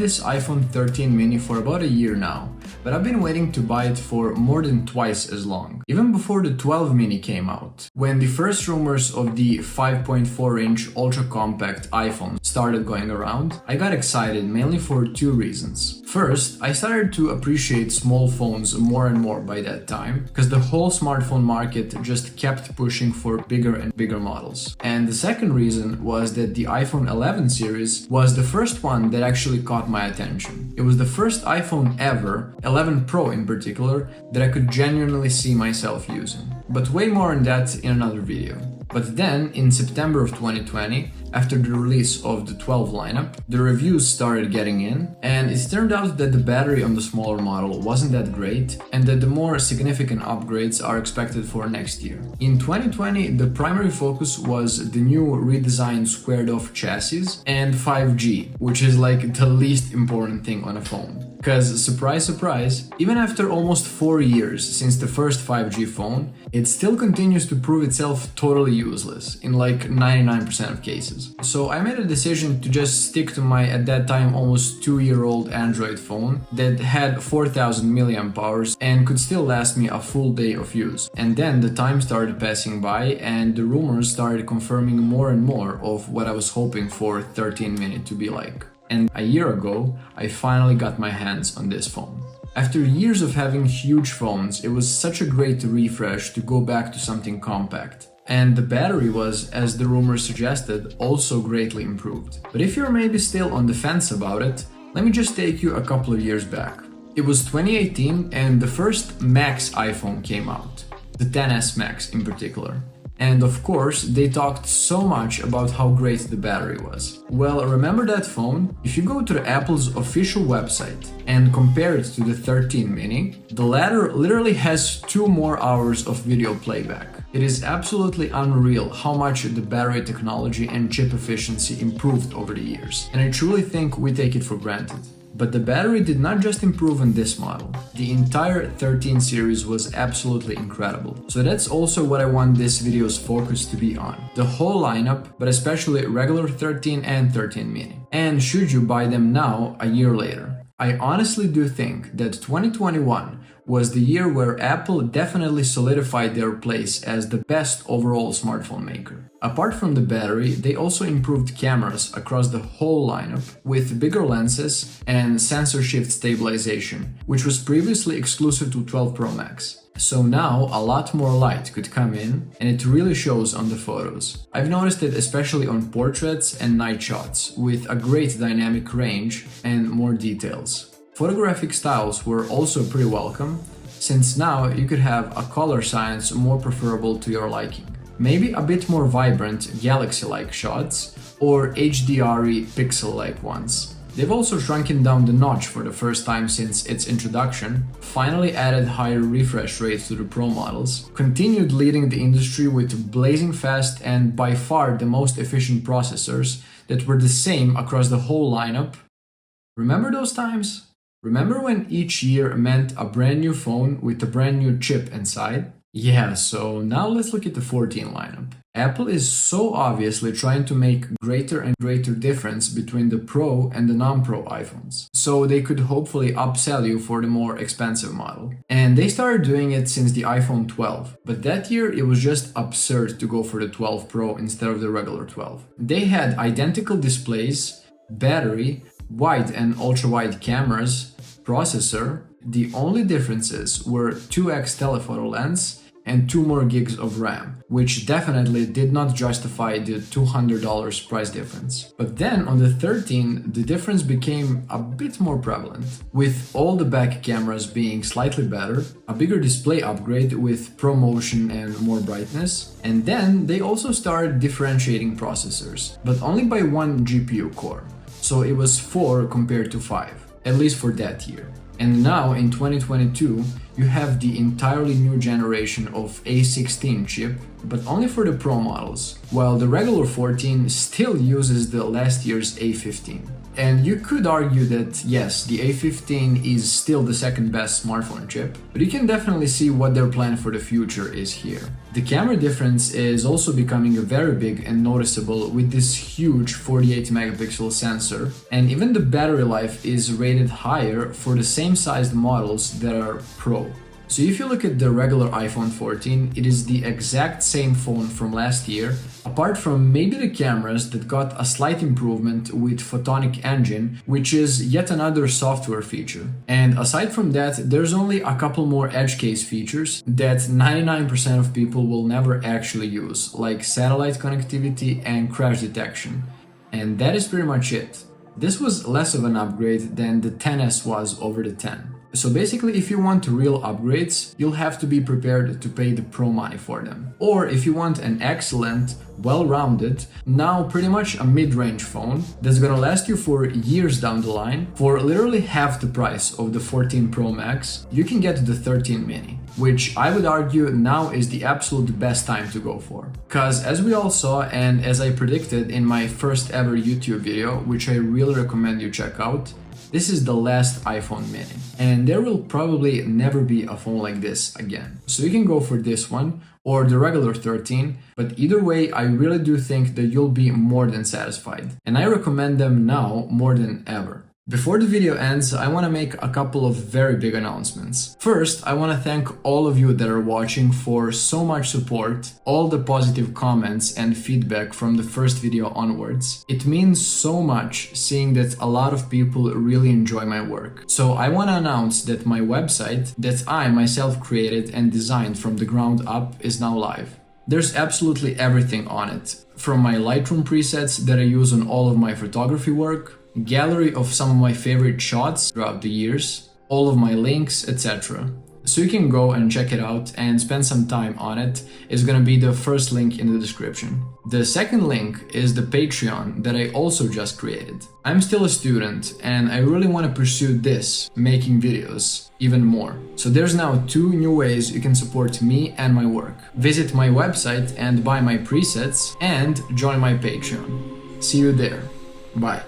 this iPhone 13 mini for about a year now, but I've been waiting to buy it for more than twice as long, even before the 12 mini came out. When the first rumors of the 5.4-inch ultra-compact iPhone started going around, I got excited mainly for two reasons. First, I started to appreciate small phones more and more by that time, because the whole smartphone market just kept pushing for bigger and bigger models. And the second reason was that the iPhone 11 series was the first one that actually caught my attention. It was the first iPhone ever, 11 Pro in particular, that I could genuinely see myself using. But way more on that in another video. But then, in September of 2020, after the release of the 12 lineup, the reviews started getting in, and it turned out that the battery on the smaller model wasn't that great, and that the more significant upgrades are expected for next year. In 2020, the primary focus was the new redesigned squared-off chassis and 5G, which is like the least important thing on a phone. Because, surprise surprise, even after almost 4 years since the first 5G phone, it still continues to prove itself totally useless in like 99% of cases. So I made a decision to just stick to my at that time almost 2-year-old Android phone that had 4000 mAh and could still last me a full day of use. And then the time started passing by and the rumors started confirming more and more of what I was hoping for 13 mini to be like. And a year ago, I finally got my hands on this phone. After years of having huge phones, it was such a great refresh to go back to something compact. And the battery was, as the rumors suggested, also greatly improved. But if you're maybe still on the fence about it, let me just take you a couple of years back. It was 2018 and the first Max iPhone came out, the XS Max in particular. And of course, they talked so much about how great the battery was. Well, remember that phone? If you go to the Apple's official website and compare it to the 13 mini, the latter literally has 2 more hours of video playback. It is absolutely unreal how much the battery technology and chip efficiency improved over the years, and I truly think we take it for granted. But the battery did not just improve on this model. The entire 13 series was absolutely incredible. So that's also what I want this video's focus to be on. The whole lineup, but especially regular 13 and 13 mini. And should you buy them now, a year later? I honestly do think that 2021 was the year where Apple definitely solidified their place as the best overall smartphone maker. Apart from the battery, they also improved cameras across the whole lineup with bigger lenses and sensor shift stabilization, which was previously exclusive to 12 Pro Max. So now a lot more light could come in, and it really shows on the photos. I've noticed it especially on portraits and night shots, with a great dynamic range and more details. Photographic styles were also pretty welcome, since now you could have a color science more preferable to your liking. Maybe a bit more vibrant galaxy-like shots, or HDR-y pixel-like ones. They've also shrunken down the notch for the first time since its introduction, finally added higher refresh rates to the Pro models, continued leading the industry with blazing fast and by far the most efficient processors that were the same across the whole lineup. Remember those times? Remember when each year meant a brand new phone with a brand new chip inside? Yeah, so now let's look at the 14 lineup. Apple is so obviously trying to make greater and greater difference between the Pro and the non-Pro iPhones, so they could hopefully upsell you for the more expensive model. And they started doing it since the iPhone 12, but that year it was just absurd to go for the 12 Pro instead of the regular 12. They had identical displays, battery, wide and ultra-wide cameras, processor. The only differences were 2x telephoto lens and 2 more gigs of RAM, which definitely did not justify the $200 price difference. But then on the 13, the difference became a bit more prevalent, with all the back cameras being slightly better, a bigger display upgrade with ProMotion and more brightness, and then they also started differentiating processors, but only by 1 GPU core, so it was 4 compared to 5, at least for that year. And now in 2022, you have the entirely new generation of A16 chip, but only for the Pro models, while the regular 14 still uses the last year's A15. And you could argue that yes, the A15 is still the second best smartphone chip, but you can definitely see what their plan for the future is here. The camera difference is also becoming very big and noticeable with this huge 48 megapixel sensor, and even the battery life is rated higher for the same sized models that are Pro. So if you look at the regular iPhone 14, it is the exact same phone from last year, apart from maybe the cameras that got a slight improvement with Photonic Engine, which is yet another software feature. And aside from that, there's only a couple more edge case features that 99% of people will never actually use, like satellite connectivity and crash detection. And that is pretty much it. This was less of an upgrade than the XS was over the 10. So basically, if you want real upgrades, you'll have to be prepared to pay the Pro money for them. Or if you want an excellent, well-rounded, now pretty much a mid-range phone that's gonna last you for years down the line, for literally half the price of the 14 Pro Max, you can get the 13 mini, which I would argue now is the absolute best time to go for. Cause as we all saw, and as I predicted in my first ever YouTube video, which I really recommend you check out, this is the last iPhone mini, and there will probably never be a phone like this again. So you can go for this one or the regular 13, but either way, I really do think that you'll be more than satisfied, and I recommend them now more than ever. Before the video ends, I want to make a couple of very big announcements. First, I want to thank all of you that are watching for so much support, all the positive comments and feedback from the first video onwards. It means so much seeing that a lot of people really enjoy my work. So I want to announce that my website, that I myself created and designed from the ground up, is now live. There's absolutely everything on it, from my Lightroom presets that I use on all of my photography work, gallery of some of my favorite shots throughout the years, all of my links, etc. So you can go and check it out and spend some time on it. It's gonna be the first link in the description. The second link is the Patreon that I also just created. I'm still a student and I really want to pursue this, making videos, even more. So there's now 2 new ways you can support me and my work. Visit my website and buy my presets and join my Patreon. See you there. Bye.